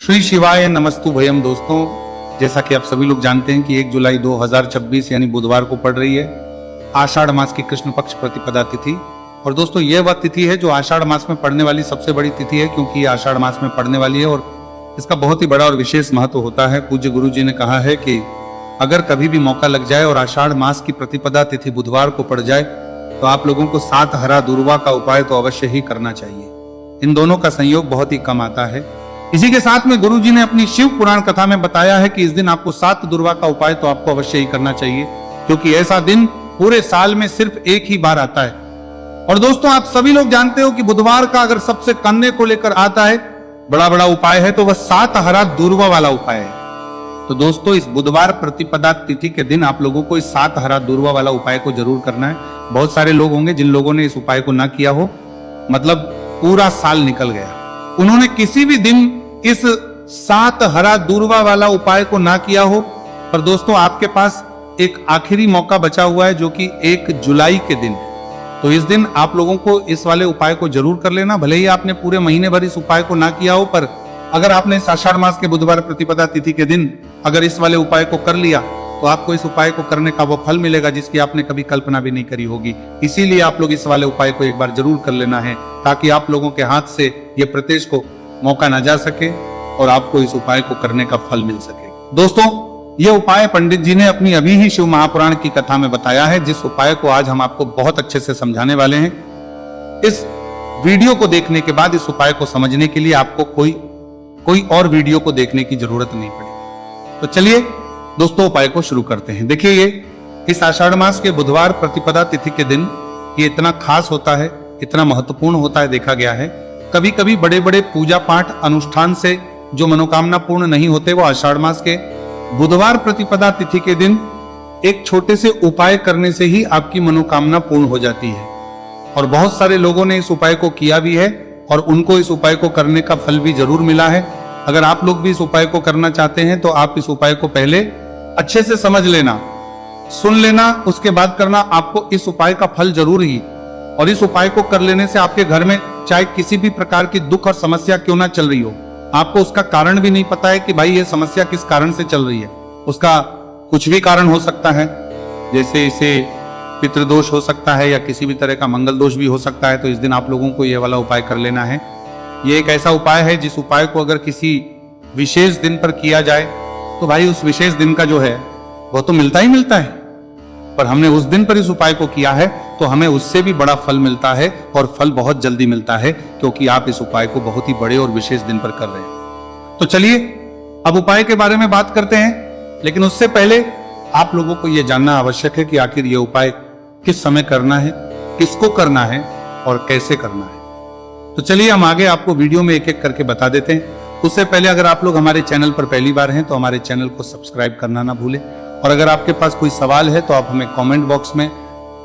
श्री शिवाय नमस्तु भयम। दोस्तों, जैसा कि आप सभी लोग जानते हैं कि 1 जुलाई 2026 यानी बुधवार को पड़ रही है आषाढ़ मास की कृष्ण पक्ष प्रतिपदा तिथि। और दोस्तों, यह वह तिथि है जो आषाढ़ मास में पड़ने वाली सबसे बड़ी तिथि है, क्योंकि ये आषाढ़ मास में पड़ने वाली है और इसका बहुत ही बड़ा और विशेष महत्व होता है। पूज्य गुरु जी ने कहा है कि अगर कभी भी मौका लग जाए और आषाढ़ मास की प्रतिपदा तिथि बुधवार को पड़ जाए तो आप लोगों को 7 हरा दुर्वा का उपाय तो अवश्य ही करना चाहिए। इन दोनों का संयोग बहुत ही कम आता है। इसी के साथ में गुरु जी ने अपनी शिव पुराण कथा में बताया है कि इस दिन आपको 7 दुर्वा का उपाय तो आपको अवश्य ही करना चाहिए, क्योंकि ऐसा दिन पूरे साल में सिर्फ एक ही बार आता है। और दोस्तों, आप सभी लोग जानते हो कि बुधवार का अगर सबसे करने को लेकर आता है बड़ा उपाय है तो वह 7 हरा दुर्वा वाला उपाय है। तो दोस्तों, इस बुधवार प्रतिपदा तिथि के दिन आप लोगों को इस 7 हरा दुर्वा वाला उपाय को जरूर करना है। बहुत सारे लोग होंगे जिन लोगों ने इस उपाय को ना किया हो, मतलब पूरा साल निकल गया, उन्होंने किसी भी दिन इस 7 हरा दुर्वा वाला उपाय को ना किया हो। पर दोस्तों, आपके पास एक आखिरी मौका बचा हुआ है जो कि 1 जुलाई के दिन है। तो इस दिन आप लोगों को इस वाले उपाय को जरूर कर लेना। भले ही आपने पूरे महीने भर इस उपाय को ना किया हो, पर अगर आपने इस आषाढ़ मास के बुधवार प्रतिपदा तिथि के दिन अगर इस वाले उपाय को कर लिया तो आपको इस उपाय को करने का वो फल मिलेगा जिसकी आपने कभी कल्पना भी नहीं करी होगी। इसीलिए आप लोग इस वाले उपाय को एक बार जरूर कर लेना है, ताकि आप लोगों के हाथ से ये प्रत्येश को मौका ना जा सके और आपको इस उपाय को करने का फल मिल सके। दोस्तों, यह उपाय पंडित जी ने अपनी अभी ही शिव महापुराण की कथा में बताया है, जिस उपाय को आज हम आपको बहुत अच्छे से समझाने वाले हैं। इस वीडियो को देखने के बाद इस उपाय को समझने के लिए आपको कोई और वीडियो को देखने की जरूरत नहीं पड़ेगी। तो चलिए दोस्तों, उपाय को शुरू करते हैं। देखिए, ये इस आषाढ़ मास के बुधवार प्रतिपदा तिथि के दिन ये इतना खास होता है, इतना महत्वपूर्ण होता है, देखा गया है। कभी कभी बड़े बड़े पूजा पाठ अनुष्ठान से जो मनोकामना पूर्ण नहीं होते, वो आषाढ़ मास के बुधवार प्रतिपदा तिथि के दिन एक छोटे से उपाय करने से ही आपकी मनोकामना पूर्ण हो जाती है। और बहुत सारे लोगों ने इस उपाय को किया भी है और उनको इस उपाय को करने का फल भी जरूर मिला है। अगर आप लोग भी इस उपाय को करना चाहते हैं तो आप इस उपाय को पहले अच्छे से समझ लेना, सुन लेना, उसके बाद करना। आपको इस उपाय का फल जरूर ही, और इस उपाय को कर लेने से आपके घर में चाहे किसी भी प्रकार की दुख और समस्या क्यों ना चल रही हो, आपको उसका कारण भी नहीं पता है कि भाई ये समस्या किस कारण से चल रही है। उसका कुछ भी कारण हो सकता है, जैसे इसे पितृदोष हो सकता है या किसी भी तरह का मंगल दोष भी हो सकता है। तो इस दिन आप लोगों को ये वाला उपाय कर लेना है। ये एक ऐसा उपाय है जिस उपाय को अगर किसी विशेष दिन पर किया जाए तो भाई उस विशेष दिन का जो है वो तो मिलता ही मिलता है, पर हमने उस दिन पर इस उपाय को किया है तो हमें उससे भी बड़ा फल मिलता है, और फल बहुत जल्दी मिलता है, क्योंकि आप इस उपाय को बहुत ही बड़े और विशेष दिन पर कर रहे हैं। तो चलिए अब उपाय के बारे में बात करते हैं, लेकिन उससे पहले आप लोगों को यह जानना आवश्यक है कि आखिर यह उपाय किस समय करना है, किसको करना है और कैसे करना है। तो चलिए हम आगे आपको वीडियो में एक एक करके बता देते हैं। उससे पहले अगर आप लोग हमारे चैनल पर पहली बार हैं तो हमारे चैनल को सब्सक्राइब करना ना भूलें, और अगर आपके पास कोई सवाल है तो आप हमें कमेंट बॉक्स में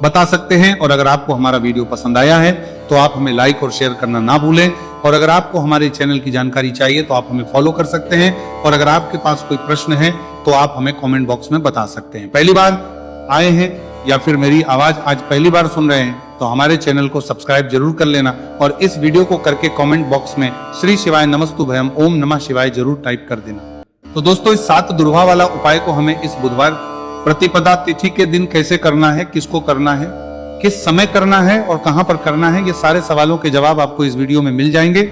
बता सकते हैं। और अगर आपको हमारा वीडियो पसंद आया है तो आप हमें लाइक और शेयर करना ना भूलें। और अगर आपको हमारे चैनल की जानकारी चाहिए तो आप हमें फॉलो कर सकते हैं, और अगर आपके पास कोई प्रश्न है तो आप हमें कमेंट बॉक्स में बता सकते हैं। पहली बार आए हैं या फिर मेरी आवाज आज पहली बार सुन रहे हैं तो हमारे चैनल को सब्सक्राइब जरूर कर लेना, और इस वीडियो को करके कमेंट बॉक्स में श्री शिवाय नमस्तु भयम ओम नमः शिवाय जरूर टाइप कर देना। तो दोस्तों, इस 7 दुर्वा वाला उपाय को हमें इस बुधवार प्रतिपदा तिथि के दिन कैसे करना है, किसको करना है, किस समय करना है और कहां पर करना है, ये सारे सवालों के जवाब आपको इस वीडियो में मिल जाएंगे।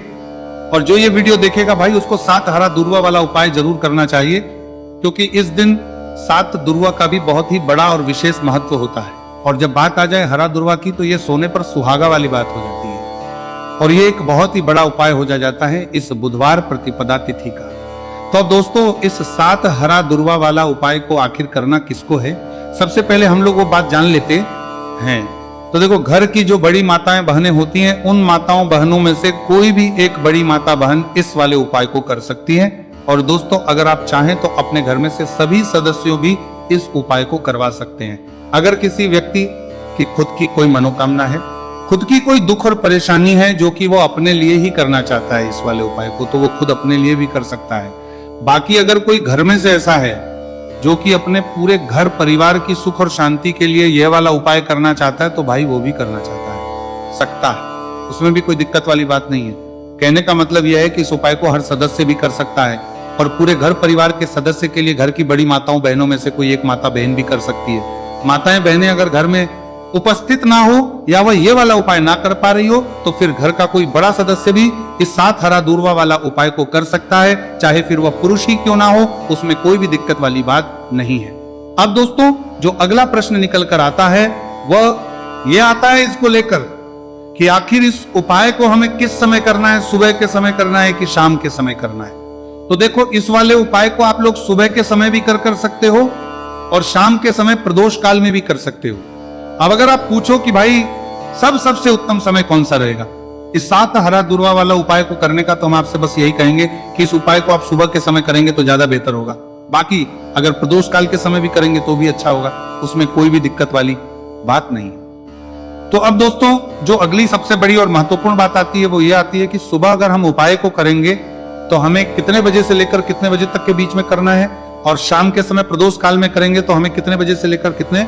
और जो ये वीडियो देखेगा भाई, उसको 7 हरा दुर्वा वाला उपाय जरूर करना चाहिए, क्योंकि इस दिन 7 दुर्वा का भी बहुत ही बड़ा और विशेष महत्व होता है। और जब बात आ जाए हरा दुर्वा की तो ये सोने पर सुहागा वाली बात हो जाती है, और ये एक बहुत ही बड़ा उपाय हो जाता है इस बुधवार प्रतिपदा तिथि का। तो अब दोस्तों, इस 7 हरा दुर्वा वाला उपाय को आखिर करना किसको है, सबसे पहले हम लोग वो बात जान लेते हैं। तो देखो, घर की जो बड़ी माताएं बहनें होती हैं, उन माताओं बहनों में से कोई भी एक बड़ी माता बहन इस वाले उपाय को कर सकती है। और दोस्तों, अगर आप चाहें तो अपने घर में से सभी सदस्यों भी इस उपाय को करवा सकते हैं। अगर किसी व्यक्ति की खुद की कोई मनोकामना है, खुद की कोई दुख और परेशानी है जो कि वो अपने लिए ही करना चाहता है इस वाले उपाय को, तो वो खुद अपने लिए भी कर सकता है। बाकी अगर कोई घर में से ऐसा है जो कि अपने पूरे घर परिवार की सुख और शांति के लिए यह वाला उपाय करना चाहता है, तो भाई वो भी करना चाहता है, सकता है, उसमें भी कोई दिक्कत वाली बात नहीं है। कहने का मतलब यह है कि इस उपाय को हर सदस्य भी कर सकता है और पूरे घर परिवार के सदस्य के लिए घर की बड़ी माताओं बहनों में से कोई एक माता बहन भी कर सकती है। माताएं बहनें अगर घर में उपस्थित ना हो या वह ये वाला उपाय ना कर पा रही हो तो फिर घर का कोई बड़ा सदस्य भी इस 7 हरा दूर्वा वाला उपाय को कर सकता है, चाहे फिर वह पुरुष ही क्यों ना हो, उसमें कोई भी दिक्कत वाली बात नहीं है। अब दोस्तों जो अगला प्रश्न निकल कर आता है वह यह आता है इसको लेकर कि आखिर इस उपाय को हमें किस समय करना है, सुबह के समय करना है कि शाम के समय करना है। तो देखो इस वाले उपाय को आप लोग सुबह के समय भी कर सकते हो और शाम के समय प्रदोष काल में भी कर सकते हो। अब अगर आप पूछो कि भाई सबसे उत्तम समय कौन सा रहेगा इस 7 हरा दूर्वा वाला उपाय को करने का, तो हम आपसे बस यही कहेंगे कि इस उपाय को आप सुबह के समय करेंगे तो ज्यादा बेहतर होगा। बाकी अगर प्रदोष काल के समय भी करेंगे तो भी अच्छा होगा, उसमें कोई भी दिक्कत वाली बात नहीं। तो अब दोस्तों जो अगली सबसे बड़ी और महत्वपूर्ण बात आती है वो ये आती है कि सुबह अगर हम उपाय को करेंगे तो हमें कितने बजे से लेकर कितने बजे तक के बीच में करना है, और शाम के समय प्रदोष काल में करेंगे तो हमें कितने बजे से लेकर कितने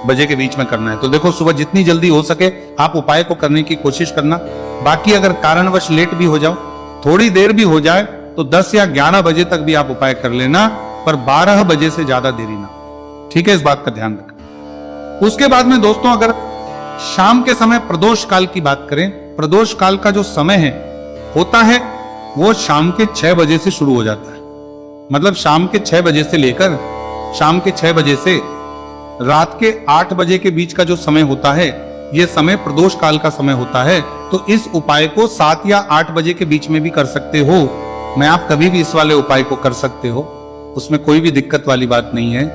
बजे के बीच में करना है। तो देखो सुबह जितनी जल्दी हो सके आप उपाय को करने की कोशिश करना। बाकी अगर कारणवश लेट भी हो जाओ, थोड़ी देर भी हो जाए तो 10 या 11 बजे तक भी आप उपाय कर लेना, पर 12 बजे से ज्यादा देरी ना। ठीक है, इस बात का ध्यान रखना। उसके बाद में दोस्तों अगर शाम के समय प्रदोष काल की बात करें, प्रदोष काल का जो समय है होता है वो शाम के 6 बजे से शुरू हो जाता है। मतलब शाम के 6 बजे से लेकर शाम के 6 बजे से रात के 8 बजे के बीच का जो समय होता है यह समय प्रदोष काल का समय होता है। तो इस उपाय को 7 या 8 बजे के बीच में भी कर सकते हो। मैं आप कभी भी इस वाले उपाय को कर सकते हो, उसमें कोई भी दिक्कत वाली बात नहीं है।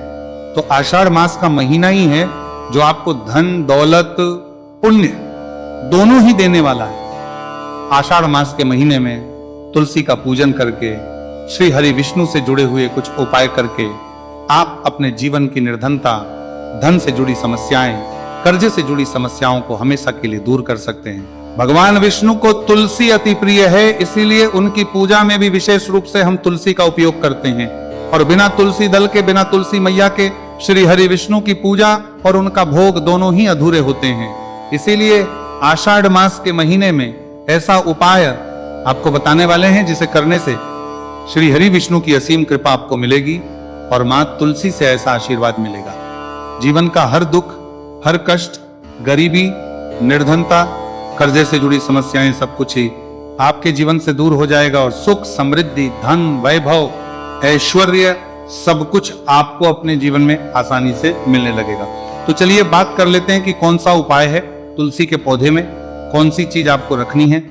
तो आषाढ़ मास का महीना ही है जो आपको धन दौलत पुण्य दोनों ही देने वाला है। आषाढ़ मास के महीने में तुलसी का पूजन करके, श्री हरि विष्णु से जुड़े हुए कुछ उपाय करके आप अपने जीवन की निर्धनता, धन से जुड़ी समस्याएं, कर्जे से जुड़ी समस्याओं को हमेशा के लिए दूर कर सकते हैं। भगवान विष्णु को तुलसी अति प्रिय है, इसीलिए उनकी पूजा में भी विशेष रूप से हम तुलसी का उपयोग करते हैं। और बिना तुलसी दल के, बिना तुलसी मैया के श्री हरि विष्णु की पूजा और उनका भोग दोनों ही अधूरे होते हैं। इसीलिए आषाढ़ मास के महीने में ऐसा उपाय आपको बताने वाले हैं जिसे करने से श्री हरि विष्णु की असीम कृपा आपको मिलेगी और मां तुलसी से ऐसा आशीर्वाद मिलेगा। जीवन का हर दुख, हर कष्ट, गरीबी, निर्धनता, कर्जे से जुड़ी समस्याएं सब कुछ ही आपके जीवन से दूर हो जाएगा और सुख, समृद्धि, धन, वैभव, ऐश्वर्य सब कुछ आपको अपने जीवन में आसानी से मिलने लगेगा। तो चलिए बात कर लेते हैं कि कौन सा उपाय है तुलसी के पौधे में, कौन सी चीज आपको रखनी है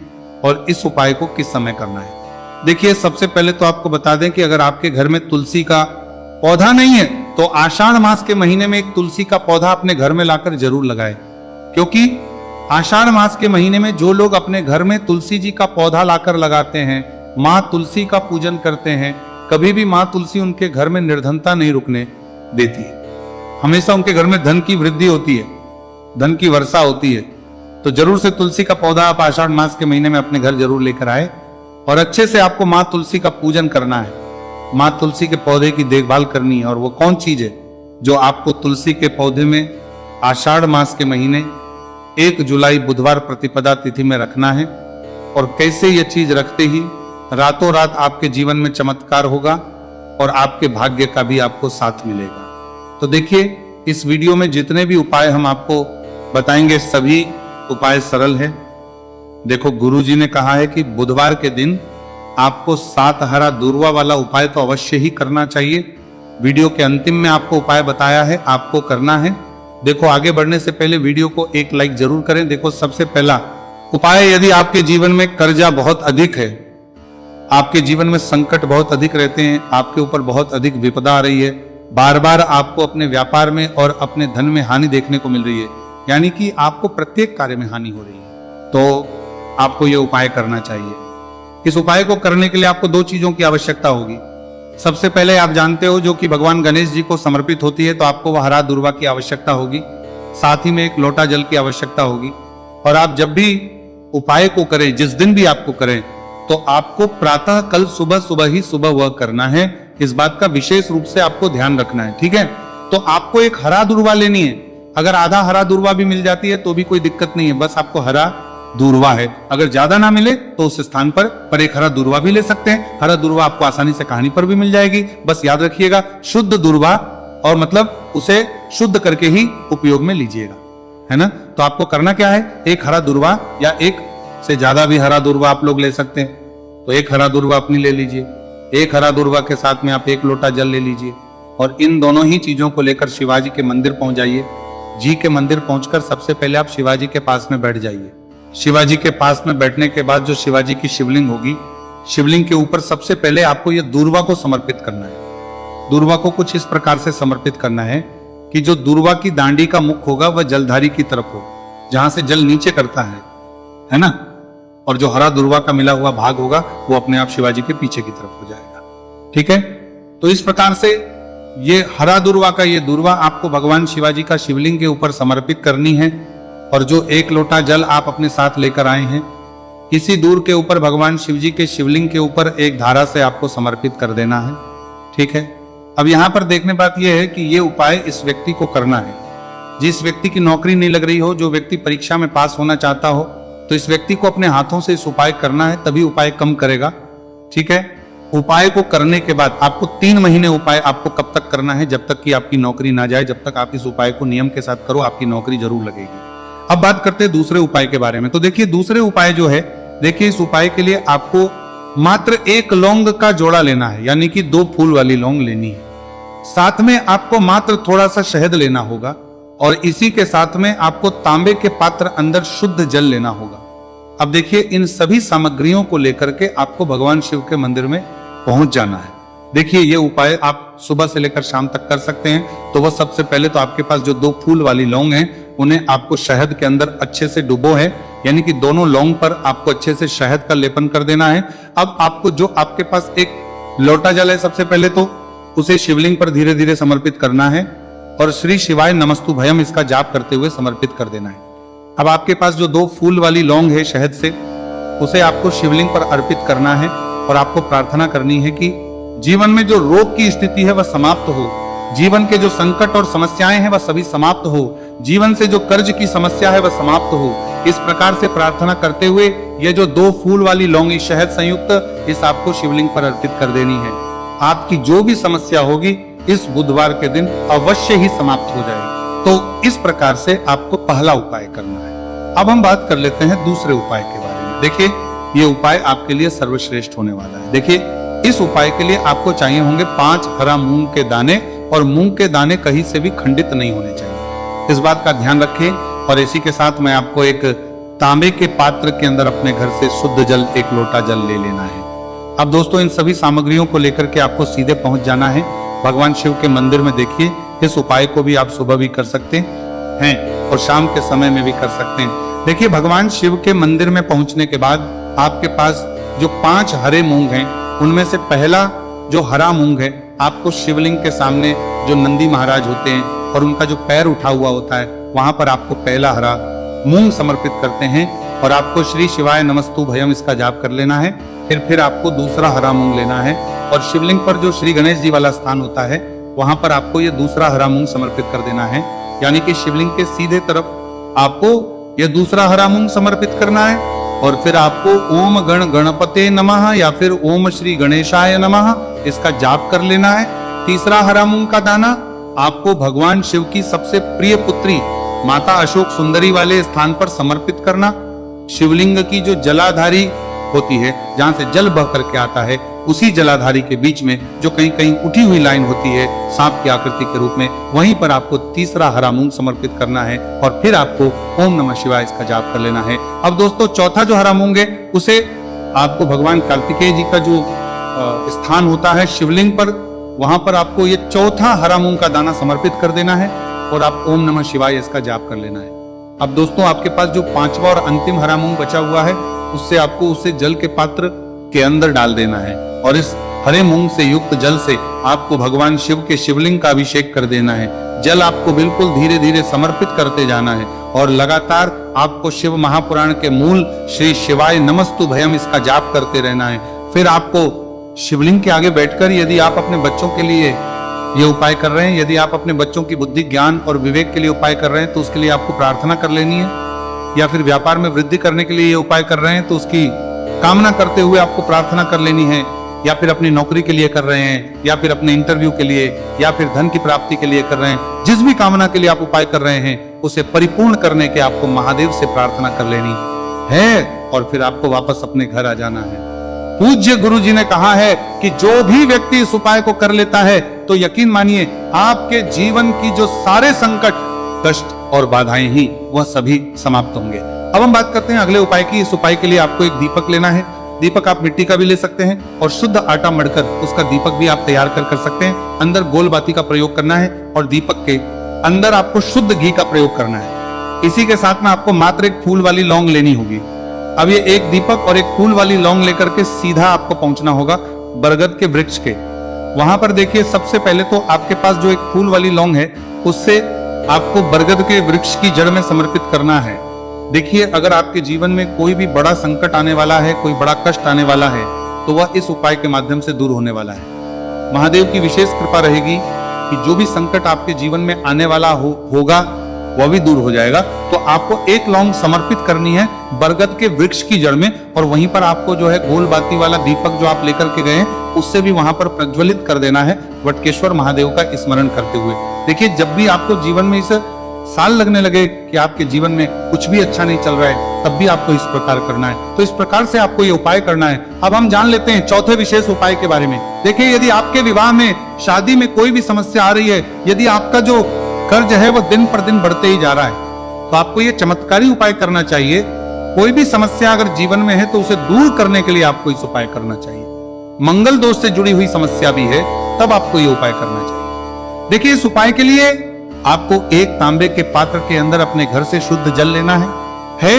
और इस उपाय को किस समय करना है। देखिए सबसे पहले तो आपको बता दें कि अगर आपके घर में तुलसी का पौधा नहीं है तो आषाढ़ मास के महीने में एक तुलसी का पौधा अपने घर में लाकर जरूर लगाएं, क्योंकि आषाढ़ मास के महीने में जो लोग अपने घर में तुलसी जी का पौधा लाकर लगाते हैं, मां तुलसी का पूजन करते हैं, कभी भी मां तुलसी उनके घर में निर्धनता नहीं रुकने देती है। हमेशा उनके घर में धन की वृद्धि होती है, धन की वर्षा होती है। तो जरूर से तुलसी का पौधा आप आषाढ़ मास के महीने में अपने घर जरूर लेकर आए और अच्छे से आपको मां तुलसी का पूजन करना है, मां तुलसी के पौधे की देखभाल करनी है। और वो कौन चीज है जो आपको तुलसी के पौधे में आषाढ़ मास के महीने 1 जुलाई बुधवार प्रतिपदा तिथि में रखना है, और कैसे ये चीज रखते ही रातों रात आपके जीवन में चमत्कार होगा और आपके भाग्य का भी आपको साथ मिलेगा। तो देखिए इस वीडियो में जितने भी उपाय हम आपको बताएंगे सभी उपाय सरल है। देखो गुरुजी ने कहा है कि बुधवार के दिन आपको 7 हरा दूर्वा वाला उपाय तो अवश्य ही करना चाहिए। वीडियो के अंतिम में आपको उपाय बताया है, आपको करना है। देखो आगे बढ़ने से पहले वीडियो को एक लाइक जरूर करें। देखो सबसे पहला उपाय, यदि आपके जीवन में कर्जा बहुत अधिक है, आपके जीवन में संकट बहुत अधिक रहते हैं, आपके ऊपर बहुत अधिक विपदा आ रही है, बार बार आपको अपने व्यापार में और अपने धन में हानि देखने को मिल रही है, यानी कि आपको प्रत्येक कार्य में हानि हो रही है, तो आपको यह उपाय करना चाहिए। इस उपाय को करने के लिए आपको 2 चीजों की आवश्यकता होगी। सबसे पहले आप जानते हो जो कि भगवान गणेश जी को समर्पित होती है, तो आपको वह हरा दूर्वा की आवश्यकता होगी, साथ ही में 1 लोटा जल की आवश्यकता होगी। और आप जब भी उपाय को करें, जिस दिन भी आपको करें, तो आपको प्रातः कल सुबह ही सुबह वह करना है। इस बात का विशेष रूप से आपको ध्यान रखना है, ठीक है। तो आपको एक हरा दूर्वा लेनी है। अगर आधा हरा दूर्वा भी मिल जाती है तो भी कोई दिक्कत नहीं है, बस आपको हरा दूर्वा है। अगर ज्यादा ना मिले तो उस स्थान पर एक हरा दूर्वा भी ले सकते हैं। हरा दूर्वा आपको आसानी से कहानी पर भी मिल जाएगी। बस याद रखिएगा शुद्ध दूर्वा, और मतलब उसे शुद्ध करके ही उपयोग में लीजिएगा, है ना। तो आपको करना क्या है, एक हरा दूर्वा या एक से ज्यादा भी हरा दूर्वा आप लोग ले सकते हैं। तो एक हरा दूर्वा अपनी ले लीजिए, एक हरा दूर्वा के साथ में आप 1 लोटा जल ले लीजिए और इन दोनों ही चीजों को लेकर शिवाजी के मंदिर पहुंच जाइए। जी के मंदिर पहुंचकर सबसे पहले आप शिवाजी के पास में बैठ जाइए। शिवाजी के पास में बैठने के बाद जो शिवाजी की शिवलिंग होगी, शिवलिंग के ऊपर सबसे पहले आपको यह दूर्वा को समर्पित करना है। दूर्वा को कुछ इस प्रकार से समर्पित करना है कि जो दूर्वा की दांडी का मुख होगा वह जलधारी की तरफ हो, जहां से जल नीचे करता है ना। और जो हरा दूर्वा का मिला हुआ भाग होगा वो अपने आप शिवाजी के पीछे की तरफ हो जाएगा। ठीक है, तो इस प्रकार से ये हरा दूर्वा का ये दूर्वा आपको भगवान शिवाजी का शिवलिंग के ऊपर समर्पित करनी है। और जो 1 लोटा जल आप अपने साथ लेकर आए हैं, किसी दूर के ऊपर भगवान शिवजी के शिवलिंग के ऊपर एक धारा से आपको समर्पित कर देना है। ठीक है, अब यहां पर देखने बात यह है कि ये उपाय इस व्यक्ति को करना है जिस व्यक्ति की नौकरी नहीं लग रही हो, जो व्यक्ति परीक्षा में पास होना चाहता हो, तो इस व्यक्ति को अपने हाथों से इस उपाय करना है, तभी उपाय कम करेगा। ठीक है, उपाय को करने के बाद आपको 3 महीने उपाय आपको कब तक करना है, जब तक कि आपकी नौकरी ना जाए। जब तक आप इस उपाय को नियम के साथ करो, आपकी नौकरी जरूर लगेगी। अब बात करते हैं दूसरे उपाय के बारे में। तो देखिए दूसरे उपाय जो है, देखिए इस उपाय के लिए आपको मात्र 1 लौंग का जोड़ा लेना है, यानी कि 2 फूल वाली लौंग लेनी है। साथ में आपको मात्र थोड़ा सा शहद लेना होगा और इसी के साथ में आपको तांबे के पात्र अंदर शुद्ध जल लेना होगा। अब देखिए इन सभी सामग्रियों को लेकर के आपको भगवान शिव के मंदिर में पहुंच जाना है। देखिए ये उपाय आप सुबह से लेकर शाम तक कर सकते हैं। तो वह सबसे पहले तो आपके पास जो 2 फूल वाली लौंग हैं, उन्हें आपको शहद के अंदर अच्छे से डुबो है, यानी कि दोनों लौंग पर आपको अच्छे से शहद का लेपन कर देना है। अब आपको जो आपके पास एक लोटा जल है, सबसे पहले तो उसे शिवलिंग पर धीरे धीरे समर्पित करना है और श्री शिवाय नमस्तु भयम इसका जाप करते हुए समर्पित कर देना है। अब आपके पास जो 2 फूल वाली लौंग है शहद से, उसे आपको शिवलिंग पर अर्पित करना है और आपको प्रार्थना करनी है कि जीवन में जो रोग की स्थिति है वह समाप्त हो, जीवन के जो संकट और समस्याएं हैं वह सभी समाप्त हो, जीवन से जो कर्ज की समस्या है वह समाप्त हो। इस प्रकार से प्रार्थना करते हुए ये जो 2 फूल वाली लौंग शहद संयुक्त, इस आपको शिवलिंग पर अर्पित कर देनी है। आपकी जो भी समस्या होगी इस बुधवार के दिन अवश्य ही समाप्त हो जाएगी। तो इस प्रकार से आपको पहला उपाय करना है। अब हम बात कर लेते हैं दूसरे उपाय के बारे में। देखिए ये उपाय आपके लिए सर्वश्रेष्ठ होने वाला है। देखिए इस उपाय के लिए आपको चाहिए होंगे 5 हरा मूंग के दाने, और मूंग के दाने कहीं से भी खंडित नहीं होने चाहिए। इस बात का ध्यान रखें। और इसी के साथ में आपको एक तांबे के पात्र के अंदर अपने घर से शुद्ध जल 1 लोटा जल ले लेना है। अब दोस्तों इन सभी सामग्रियों को लेकर के आपको सीधे पहुंच जाना है भगवान शिव के मंदिर में। देखिए इस उपाय को भी आप सुबह भी कर सकते हैं और शाम के समय में भी कर सकते हैं। देखिए भगवान शिव के मंदिर में पहुंचने के बाद आपके पास जो 5 हरे मूंग हैं, उनमें से पहला जो हरा मूंग है, आपको शिवलिंग के सामने जो नंदी महाराज होते हैं और उनका जो पैर उठा हुआ होता है, वहां पर आपको पहला हरा मूंग समर्पित करते हैं और आपको श्री शिवाय नमस्तु भयम इसका जाप कर लेना है। फिर आपको दूसरा हरा मूंग लेना है और शिवलिंग पर जो श्री गणेश जी वाला स्थान होता है, वहां पर आपको ये दूसरा हरा मूंग समर्पित कर देना है। यानी कि शिवलिंग के सीधे तरफ आपको ये दूसरा हरा मूंग समर्पित करना है और फिर आपको ओम गण गणपते नमः या फिर ओम श्री गणेशाय नमः इसका जाप कर लेना है। तीसरा हरा मूंग का दाना आपको भगवान शिव की सबसे प्रिय पुत्री माता अशोक सुंदरी वाले स्थान पर समर्पित करना। शिवलिंग की जो जलाधारी होती है, जहां से जल बह करके आता है, उसी जलाधारी के बीच में जो कहीं कहीं उठी हुई लाइन होती है सांप की आकृति के रूप में, वहीं पर आपको तीसरा हरा मूंग समर्पित करना है और फिर आपको ओम नमः शिवाय इसका जाप कर लेना है। अब दोस्तों चौथा जो हरा मूंग है, उसे आपको भगवान कार्तिकेय जी का जो स्थान होता है शिवलिंग पर, वहां पर आपको ये चौथा हरा मूंग का दाना समर्पित कर देना है और आप ओम नमः शिवाय इसका जाप कर लेना है। अब दोस्तों आपके पास जो 5वां और अंतिम हरा मूंग बचा हुआ है, उससे आपको उसे जल के पात्र के अंदर डाल देना है और इस हरे मूंग से युक्त जल से आपको भगवान शिव के शिवलिंग का अभिषेक कर देना है। जल आपको बिल्कुल धीरे धीरे समर्पित करते जाना है और लगातार आपको शिव महापुराण के मूल श्री शिवाय नमस्तु भयम इसका जाप करते रहना है। फिर आपको शिवलिंग के आगे बैठकर, यदि आप अपने बच्चों के लिए ये उपाय कर रहे हैं, यदि आप अपने बच्चों की बुद्धि ज्ञान और विवेक के लिए उपाय कर रहे हैं, तो उसके लिए आपको प्रार्थना कर लेनी है। या फिर व्यापार में वृद्धि करने के लिए ये उपाय कर रहे हैं तो उसकी कामना करते हुए आपको प्रार्थना कर लेनी है, या फिर अपनी नौकरी के लिए कर रहे हैं, या फिर अपने इंटरव्यू के लिए, या फिर धन की प्राप्ति के लिए कर रहे हैं, जिस भी कामना के लिए आप उपाय कर रहे हैं उसे परिपूर्ण करने के आपको महादेव से प्रार्थना कर लेनी है और फिर आपको वापस अपने घर आ जाना है। पूज्य गुरु जी ने कहा है कि जो भी व्यक्ति इस उपाय को कर लेता है तो यकीन मानिए आपके जीवन की जो सारे संकट, कष्ट और बाधाएं ही वह सभी समाप्त होंगे। अब हम बात करते हैं अगले उपाय की। इस उपाय के लिए आपको एक दीपक लेना है। दीपक आप मिट्टी का भी ले सकते हैं और शुद्ध आटा मढ़कर उसका दीपक भी आप तैयार कर सकते हैं। अंदर गोल बाती का प्रयोग करना है और दीपक के अंदर आपको शुद्ध घी का प्रयोग करना है। इसी के साथ में आपको मात्र एक फूल वाली लौंग लेनी होगी। अब ये एक दीपक और एक फूल वाली लौंग लेकर के सीधा आपको पहुंचना होगा बरगद के वृक्ष के। वहां पर देखिए, सबसे पहले तो आपके पास जो एक फूल वाली लौंग है उससे आपको बरगद के वृक्ष की जड़ में समर्पित करना है। देखिए, अगर आपके जीवन में कोई भी बड़ा संकट आने वाला है, कोई बड़ा कष्ट आने वाला है, तो वह इस उपाय के माध्यम से दूर होने वाला है। महादेव की विशेष कृपा रहेगी कि जो भी संकट आपके जीवन में आने वाला होगा वह भी दूर हो जाएगा। तो आपको एक लौंग समर्पित करनी है बरगद के वृक्ष की जड़ में, और वहीं पर आपको जो है गोल बाती वाला दीपक जो आप लेकर के गए हैं उससे भी वहां पर प्रज्वलित कर देना है वटकेश्वर महादेव का स्मरण करते हुए। देखिए, जब भी आपको जीवन में इस साल लगने लगे कि आपके जीवन में कुछ भी अच्छा नहीं चल रहा है, तब भी आपको इस प्रकार करना है। तो इस प्रकार से आपको ये उपाय करना है। अब हम जान लेते हैं चौथे विशेष उपाय के बारे में। देखिए, यदि आपके विवाह में, शादी में कोई भी समस्या आ रही है, यदि आपका जो कर्ज है वो दिन पर दिन बढ़ते ही जा रहा है, तो आपको ये चमत्कारी उपाय करना चाहिए। कोई भी समस्या अगर जीवन में है तो उसे दूर करने के लिए आपको इस उपाय करना चाहिए। मंगल दोष से जुड़ी हुई समस्या भी है तब आपको ये उपाय करना चाहिए। देखिए, इस उपाय के लिए आपको एक तांबे के पात्र के अंदर अपने घर से शुद्ध जल लेना है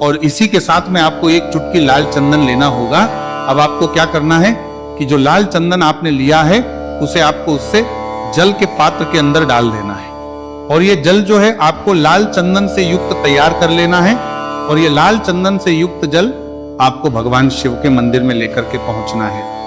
और इसी के साथ में आपको एक चुटकी लाल चंदन लेना होगा। अब आपको क्या करना है कि जो लाल चंदन आपने लिया है उसे आपको उससे जल के पात्र के अंदर डाल देना है, और ये जल जो है आपको लाल चंदन से युक्त तैयार कर लेना है, और ये लाल चंदन से युक्त जल आपको भगवान शिव के मंदिर में लेकर के पहुंचना है।